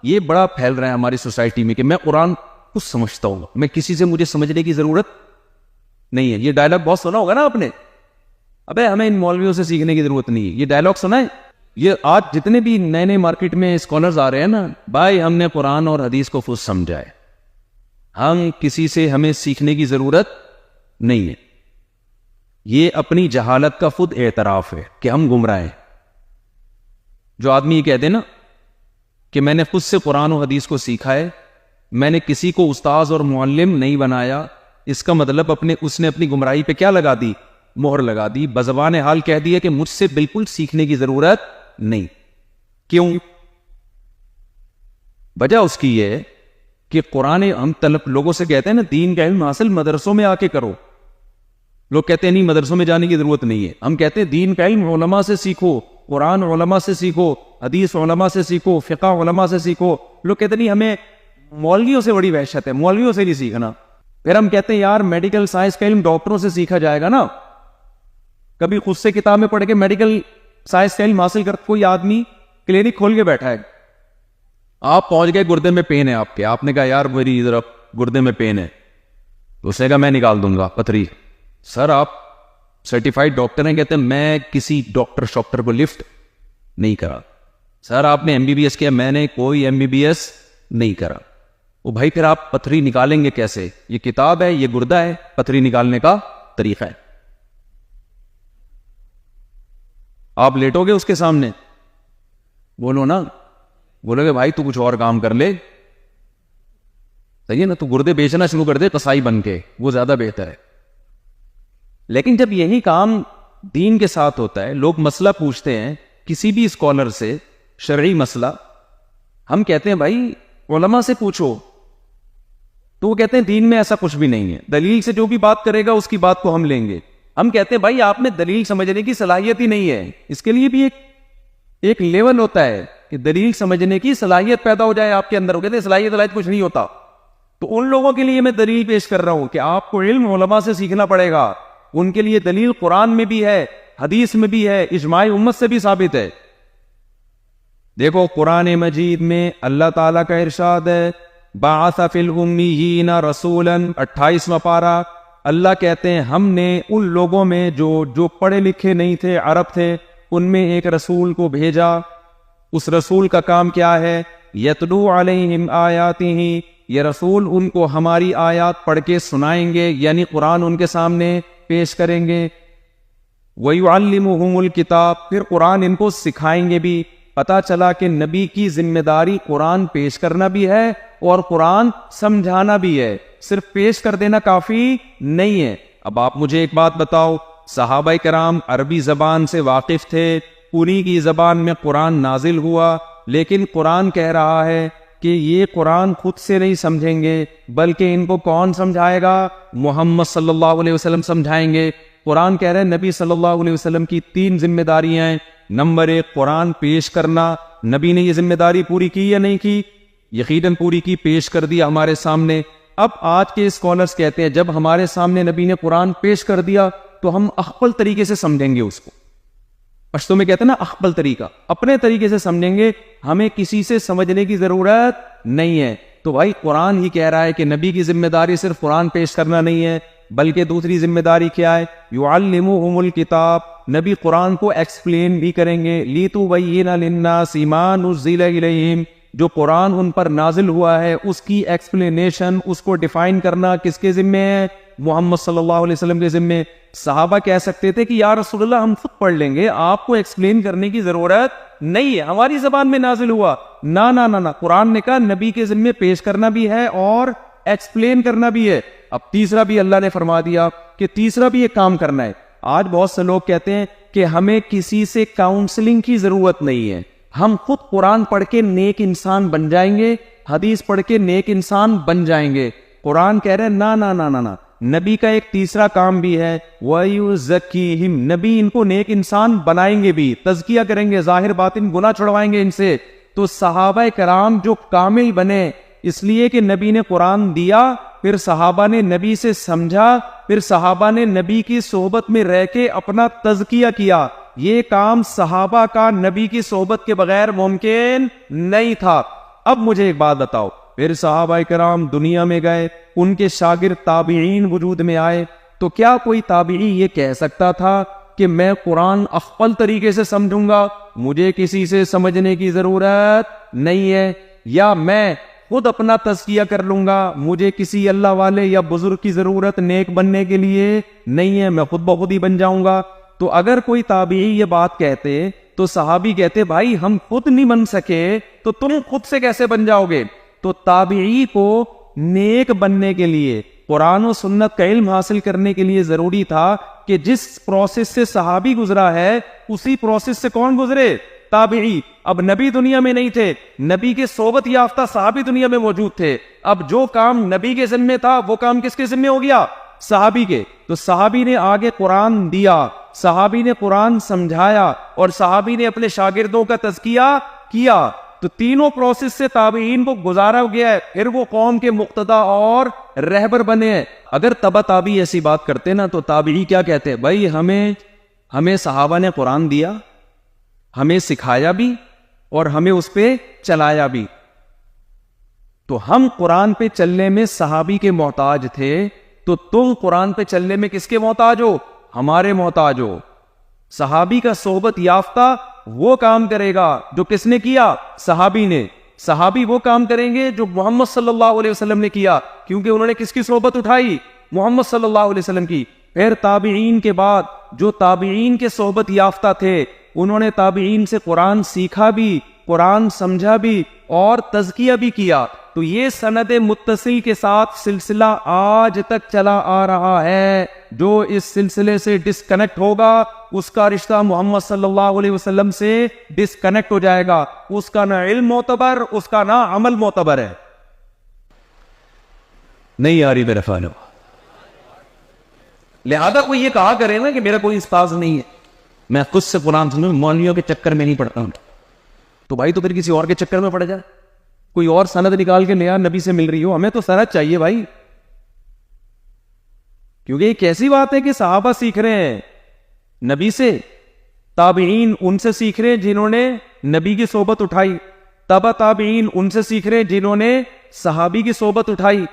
یہ بڑا پھیل رہا ہے ہماری سوسائٹی میں کہ میں قرآن کچھ سمجھتا ہوں، میں کسی سے مجھے سمجھنے کی ضرورت نہیں ہے. یہ ڈائلاگ بہت سنا ہوگا نا آپ نے، ابے ہمیں ان مولویوں سے سیکھنے کی ضرورت نہیں ہے. یہ ڈائلاگ سنا ہے. یہ آج جتنے بھی نئے نئے مارکیٹ میں اسکالرز آ رہے ہیں نا، بھائی ہم نے قرآن اور حدیث کو خود سمجھا ہے، ہم کسی سے ہمیں سیکھنے کی ضرورت نہیں ہے. یہ اپنی جہالت کا خود اعتراف ہے کہ ہم گمراہ ہیں. جو آدمی یہ کہتے نا کہ میں نے خود سے قرآن و حدیث کو سیکھا ہے، میں نے کسی کو استاذ اور معلم نہیں بنایا، اس کا مطلب اس نے اپنی گمراہی پہ کیا لگا دی؟ مہر لگا دی. بزبان حال کہہ دیا کہ مجھ سے بالکل سیکھنے کی ضرورت نہیں. کیوں؟ وجہ اس کی یہ ہے کہ قرآن ہم لوگوں سے کہتے ہیں نا دین کا علم حاصل مدرسوں میں آ کے کرو. لوگ کہتے ہیں نہیں مدرسوں میں جانے کی ضرورت نہیں ہے. ہم کہتے ہیں دین کا علم علماء سے سیکھو، قرآن علماء سے سیکھو، حدیث علماء سے سیکھو، فقہ علماء سے سیکھو. لوگ کہتے ہیں نہیں ہمیں مولویوں سے بڑی وحشت ہے، مولویوں سے نہیں سیکھنا. پھر ہم کہتے ہیں یار میڈیکل سائنس کا علم ڈاکٹروں سے سیکھا جائے گا نا. کبھی خود سے کتاب میں پڑھ کے میڈیکل سائنس کا علم حاصل کر کوئی آدمی کلینک کھول کے بیٹھا ہے، آپ پہنچ گئے گردے میں پین ہے آپ نے کہا یار میری ادھر گردے میں پین ہے، اس نے کہا میں نکال دوں گا پتھری. سر آپ سرٹیفائیڈ ڈاکٹر ہیں، کہتے ہیں میں کسی ڈاکٹر کو لفٹ نہیں کرا. سر آپ نے MBBS کیا، میں نے کوئی MBBS نہیں کرا. وہ بھائی پھر آپ پتھری نکالیں گے کیسے؟ یہ کتاب ہے، یہ گردہ ہے، پتھری نکالنے کا طریقہ ہے. آپ لیٹو گے اس کے سامنے، بولو نا، بولو گے بھائی تو کچھ اور کام کر لے، صحیح ہے نا، تو گردے بیچنا شروع کر دے قصائی بن کے، وہ زیادہ بہتر ہے. لیکن جب یہی کام دین کے ساتھ ہوتا ہے، لوگ مسئلہ پوچھتے ہیں کسی بھی اسکالر سے، شرعی مسئلہ، ہم کہتے ہیں بھائی علماء سے پوچھو، تو وہ کہتے ہیں دین میں ایسا کچھ بھی نہیں ہے، دلیل سے جو بھی بات کرے گا اس کی بات کو ہم لیں گے. ہم کہتے ہیں بھائی آپ میں دلیل سمجھنے کی صلاحیت ہی نہیں ہے. اس کے لیے بھی ایک لیول ہوتا ہے کہ دلیل سمجھنے کی صلاحیت پیدا ہو جائے آپ کے اندر. ہو کہتے ہیں صلاحیت کچھ نہیں ہوتا. تو ان لوگوں کے لیے میں دلیل پیش کر رہا ہوں کہ آپ کو علم علماء سے سیکھنا پڑے گا. ان کے لیے دلیل قرآن میں بھی ہے، حدیث میں بھی ہے، اجماع امت سے بھی ثابت ہے. دیکھو قرآن مجید میں اللہ تعالیٰ کا ارشاد ہے بعث فی الامیین رسولا، 28واں پارہ. اللہ کہتے ہیں ہم نے ان لوگوں میں جو پڑھے لکھے نہیں تھے، عرب تھے، ان میں ایک رسول کو بھیجا. اس رسول کا کام کیا ہے؟ یتلو علیہم آیاتہ، یہ رسول ان کو ہماری آیات پڑھ کے سنائیں گے، یعنی قرآن ان کے سامنے پیش کریں گے. وَيُعَلِّمُهُمُ الْكِتَابَ، پھر قرآن ان کو سکھائیں گے بھی. پتا چلا کہ نبی کی ذمہ داری قرآن پیش کرنا بھی ہے اور قرآن سمجھانا بھی ہے، صرف پیش کر دینا کافی نہیں ہے. اب آپ مجھے ایک بات بتاؤ، صحابہ کرام عربی زبان سے واقف تھے، پوری کی زبان میں قرآن نازل ہوا، لیکن قرآن کہہ رہا ہے کہ یہ قرآن خود سے نہیں سمجھیں گے، بلکہ ان کو کون سمجھائے گا؟ محمد صلی اللہ علیہ وسلم سمجھائیں گے. قرآن کہہ رہے ہیں نبی صلی اللہ علیہ وسلم کی 3 ذمہ داریاں ہیں. نمبر 1 قرآن پیش کرنا. نبی نے یہ ذمہ داری پوری کی یا نہیں کی؟ یقیناً پوری کی، پیش کر دیا ہمارے سامنے. اب آج کے اسکالرز کہتے ہیں جب ہمارے سامنے نبی نے قرآن پیش کر دیا تو ہم اخبل طریقے سے سمجھیں گے اس کو. پشتو میں کہتے ہیں نا اخبل طریقہ، اپنے طریقے سے سمجھیں گے، ہمیں کسی سے سمجھنے کی ضرورت نہیں ہے. تو بھائی قرآن ہی کہہ رہا ہے کہ نبی کی ذمہ داری صرف قرآن پیش کرنا نہیں ہے، بلکہ دوسری ذمہ داری کیا ہے؟ یعلمہم الکتاب، نبی قرآن کو ایکسپلین بھی کریں گے. لتبین للناس ما نزل الیہم، جو قرآن ان پر نازل ہوا ہے اس کی ایکسپلینیشن، اس کو ڈیفائن کرنا کس کے ذمہ ہے؟ محمد صلی اللہ علیہ وسلم کے ذمہ. صحابہ کہہ سکتے تھے کہ یا رسول اللہ ہم خود پڑھ لیں گے، آپ کو ایکسپلین کرنے کی ضرورت نہیں ہے، ہماری زبان میں نازل ہوا. نہ نہ نہ، قرآن نے کہا نبی کے ذمہ پیش کرنا بھی ہے اور ایکسپلین کرنا بھی ہے. اب تیسرا بھی اللہ نے فرما دیا کہ تیسرا بھی ایک کام کرنا ہے. آج بہت سے لوگ کہتے ہیں کہ ہمیں کسی سے کاؤنسلنگ کی ضرورت نہیں ہے، ہم خود قرآن پڑھ کے نیک انسان بن جائیں گے، حدیث پڑھ کے نیک انسان بن جائیں گے. قرآن کہہ رہے نہ نہ نہ نہ، نبی کا ایک تیسرا کام بھی ہے وَيُزَكِّيهِمْ، نبی ان کو نیک انسان بنائیں گے بھی، تزکیہ کریں گے، ظاہر باطن گناہ چھڑوائیں گے ان سے. تو صحابہ کرام جو کامل بنے اس لیے کہ نبی نے قرآن دیا، پھر صحابہ نے نبی سے سمجھا، پھر صحابہ نے نبی کی صحبت میں رہ کے اپنا تزکیہ کیا. یہ کام صحابہ کا نبی کی صحبت کے بغیر ممکن نہیں تھا. اب مجھے ایک بات بتاؤ، پھر صحابہ کرام دنیا میں گئے، ان کے شاگرد تابعین وجود میں آئے، تو کیا کوئی تابعی یہ کہہ سکتا تھا کہ میں قرآن اخفل طریقے سے سمجھوں گا، مجھے کسی سے سمجھنے کی ضرورت نہیں ہے، یا میں خود اپنا تزکیہ کر لوں گا، مجھے کسی اللہ والے یا بزرگ کی ضرورت نیک بننے کے لیے نہیں ہے، میں خود بخود ہی بن جاؤں گا؟ تو اگر کوئی تابعی یہ بات کہتے تو صحابی کہتے بھائی ہم خود نہیں بن سکے تو تم خود سے کیسے بن جاؤ گے؟ تو تابعی کو نیک بننے کے لیے، قرآن و سنت کا علم حاصل کرنے کے لیے ضروری تھا کہ جس پروسیس سے صحابی گزرا ہے اسی پروسیس سے کون گزرے؟ تابعی۔ اب نبی دنیا میں نہیں تھے، نبی کے صحبت یافتہ صحابی دنیا میں موجود تھے، اب جو کام نبی کے ذمہ تھا وہ کام کس کے ذمہ ہو گیا؟ صحابی کے۔ تو صحابی نے آگے قرآن دیا، صحابی نے قرآن سمجھایا، اور صحابی نے اپنے شاگردوں کا تزکیہ کیا، تو تینوں پروسیس سے تابعین کو گزارا گیا ہے، پھر وہ قوم کے مقتدا اور رہبر بنے ہیں۔ اگر تبع تابعی ایسی بات کرتے نا تو تابعی کیا کہتے ہیں؟ بھائی ہمیں صحابہ نے قرآن دیا، ہمیں سکھایا بھی اور ہمیں اس پہ چلایا بھی، تو ہم قرآن پہ چلنے میں صحابی کے محتاج تھے، تو تم قرآن پہ چلنے میں کس کے محتاج ہو؟ ہمارے محتاج ہو۔ صحابی کا صحبت یافتہ وہ کام کرے گا جو کس نے کیا؟ صحابی نے۔ صحابی وہ کام کریں گے جو محمد صلی اللہ علیہ وسلم نے کیا، کیونکہ انہوں نے کس کی صحبت اٹھائی؟ محمد صلی اللہ علیہ وسلم کی۔ پھر تابعین کے بعد جو تابعین کے صحبت یافتہ تھے انہوں نے تابعین سے قرآن سیکھا بھی، قرآن سمجھا بھی اور تزکیہ بھی کیا، تو یہ سند متصل کے ساتھ سلسلہ آج تک چلا آ رہا ہے۔ جو اس سلسلے سے ڈسکنیکٹ ہوگا اس کا رشتہ محمد صلی اللہ علیہ وسلم سے ڈسکنیکٹ ہو جائے گا، اس کا نہ علم معتبر، اس کا نہ عمل معتبر ہے۔ نہیں آ رہی میرے فانو، لہذا کوئی یہ کہا کرے نا کہ میرا کوئی استاذ نہیں ہے، میں خود سے قرآن سنوں، مولویوں کے چکر میں نہیں پڑتا ہوں، تو بھائی تو پھر کسی اور کے چکر میں پڑ جائے، کوئی اور سند نکال کے نیا نبی سے مل رہی ہو، ہمیں تو سند چاہیے بھائی، کیونکہ ایک ایسی بات ہے کہ صحابہ سیکھ رہے ہیں نبی سے، تابعین ان سے سیکھ رہے ہیں جنہوں نے نبی کی صحبت اٹھائی، تبع تابعین ان سے سیکھ رہے ہیں جنہوں نے صحابی کی صحبت اٹھائی،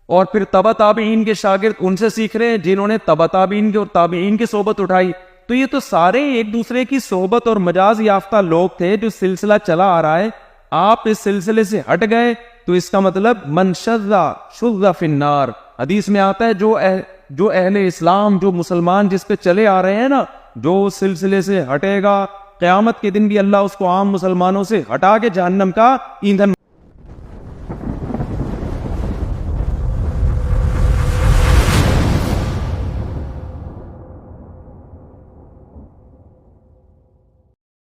اور پھر تبع تابعین کے شاگرد ان سے سیکھ رہے ہیں جنہوں نے تبع تابعین کے اور تابعین کی صحبت اٹھائی۔ تو یہ تو سارے ایک دوسرے کی صحبت اور مجاز یافتہ لوگ تھے، جو سلسلہ چلا آ رہا ہے، آپ اس سلسلے سے ہٹ گئے تو اس کا مطلب من شذ فی النار۔ حدیث میں آتا ہے جو اہل اسلام، جو مسلمان جس پہ چلے آ رہے ہیں نا، جو اس سلسلے سے ہٹے گا قیامت کے دن بھی اللہ اس کو عام مسلمانوں سے ہٹا کے جہنم کا ایندھن